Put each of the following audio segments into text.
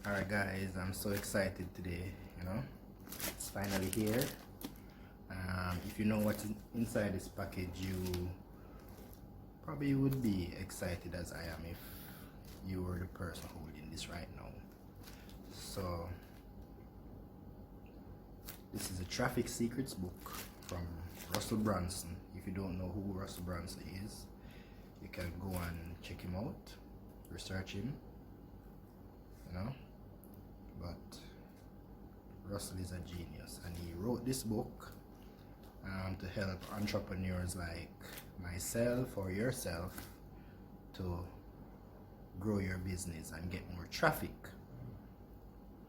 Alright guys, I'm so excited today, it's finally here. If you know what's inside this package, you probably would be excited as I am if you were the person holding this right now. So this is a traffic secrets book from Russell Brunson. If you don't know who Russell Brunson is, you can go and check him out, research him, but Russell is a genius, and he wrote this book to help entrepreneurs like myself or yourself to grow your business and get more traffic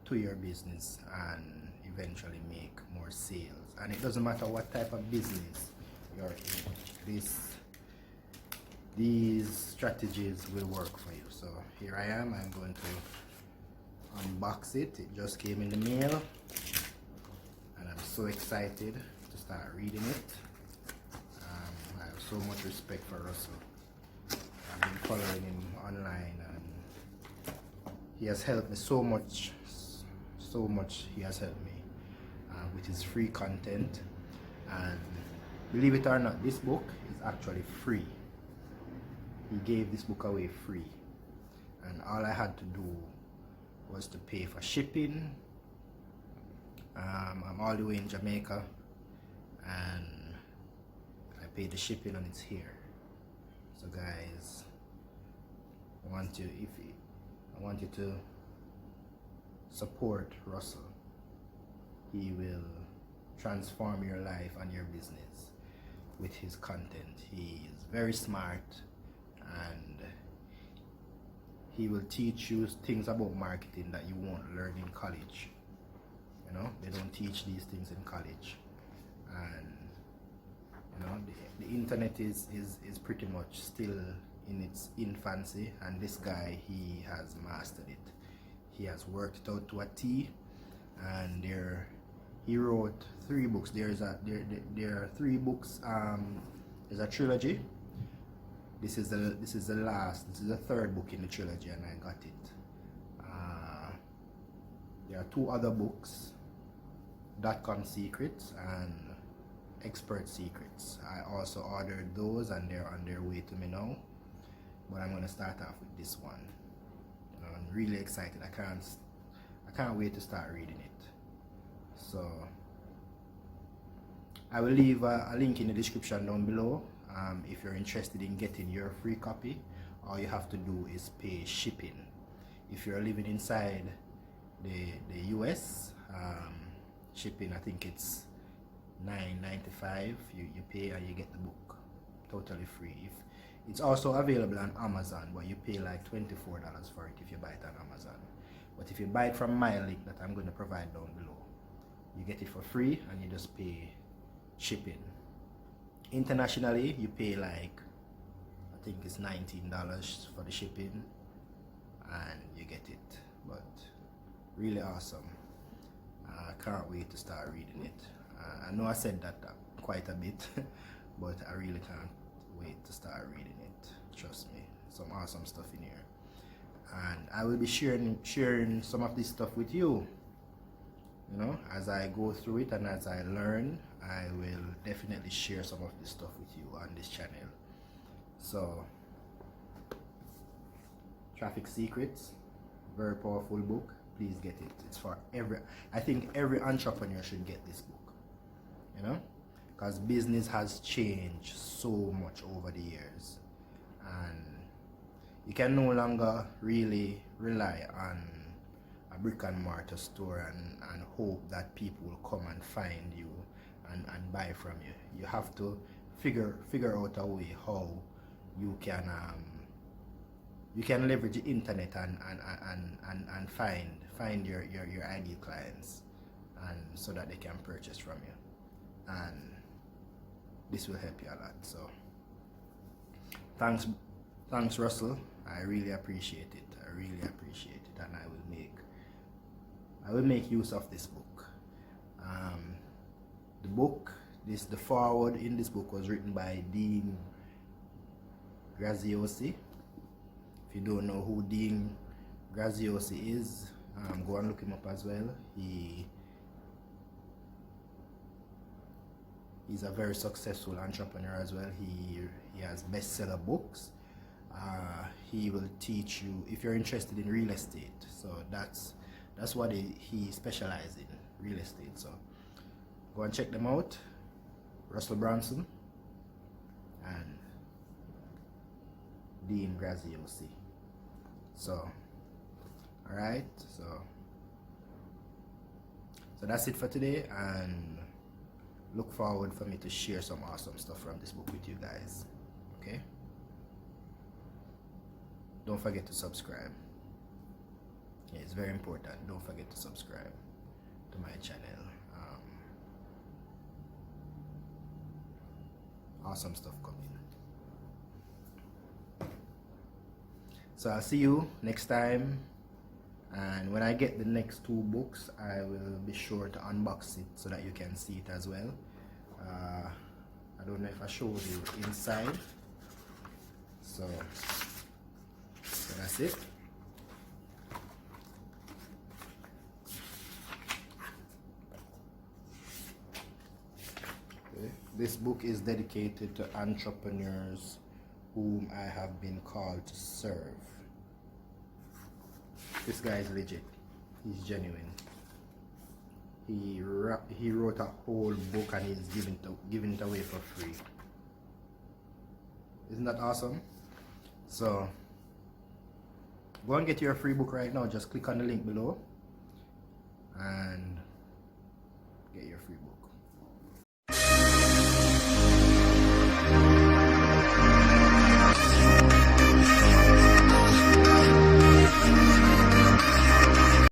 to your business and eventually make more sales. And it doesn't matter what type of business you're in, these strategies will work for you. So here I am, I'm going to unbox it. It just came in the mail and I'm so excited to start reading it. I have so much respect for Russell. I've been following him online and he has helped me so much he has helped me with his free content. And believe it or not, this book is actually free. He gave this book away free, and all I had to do was to pay for shipping. I'm all the way in Jamaica and I paid the shipping and it's here. So guys, I want you to support Russell. He will transform your life and your business with his content. He is very smart and he will teach you things about marketing that you won't learn in college. They don't teach these things in college. And the internet is pretty much still in its infancy, and this guy, he has mastered it. He has worked it out to a T, and he wrote 3 books. There are 3 books. There's a trilogy. This is the 3rd book in the trilogy, and I got it. There are 2 other books, .com Secrets and Expert Secrets. I also ordered those and they're on their way to me now, but I'm going to start off with this one. I'm really excited. I can't wait to start reading it. So I will leave a link in the description down below. If you're interested in getting your free copy, all you have to do is pay shipping. If you're living inside the US, shipping, I think it's $9.95. You pay and you get the book totally free. It's also available on Amazon, but you pay like $24 for it if you buy it on Amazon. But if you buy it from my link that I'm going to provide down below, you get it for free and you just pay shipping. Internationally, you pay like, I think it's $19 for the shipping and you get it. But really awesome. I can't wait to start reading it. I know I said that quite a bit, but I really can't wait to start reading it. Trust me, some awesome stuff in here. And I will be sharing some of this stuff with you. As I go through it and as I learn, I will definitely share some of this stuff with you on this channel. So, Traffic Secrets, very powerful book. Please get it. It's for I think every entrepreneur should get this book. Because business has changed so much over the years, and you can no longer really rely on a brick and mortar store and hope that people will come and find you and buy from you. You have to figure out a way how you can leverage the internet and find your ideal clients, and so that they can purchase from you. And this will help you a lot. So thanks Russell. I really appreciate it. And I will make use of this book. The foreword in this book was written by Dean Graziosi. If you don't know who Dean Graziosi is, Go and look him up as well. He's a very successful entrepreneur as well. He has bestseller books. He will teach you if you're interested in real estate. So that's what he specializes in, real estate. So go and check them out. Russell Brunson and Dean Graziosi. So alright, so that's it for today, and look forward for me to share some awesome stuff from this book with you guys. Okay, don't forget to subscribe. Yeah, it's very important. Don't forget to subscribe to my channel. Awesome stuff coming. So I'll see you next time, and when I get the next 2 books, I will be sure to unbox it so that you can see it as well. I don't know if I showed you inside, so that's it. Okay. This book is dedicated to entrepreneurs whom I have been called to serve. This guy is legit. He's genuine. He wrote a whole book and he's giving it away for free. Isn't that awesome? So go and get your free book right now. Just click on the link below and get your free book.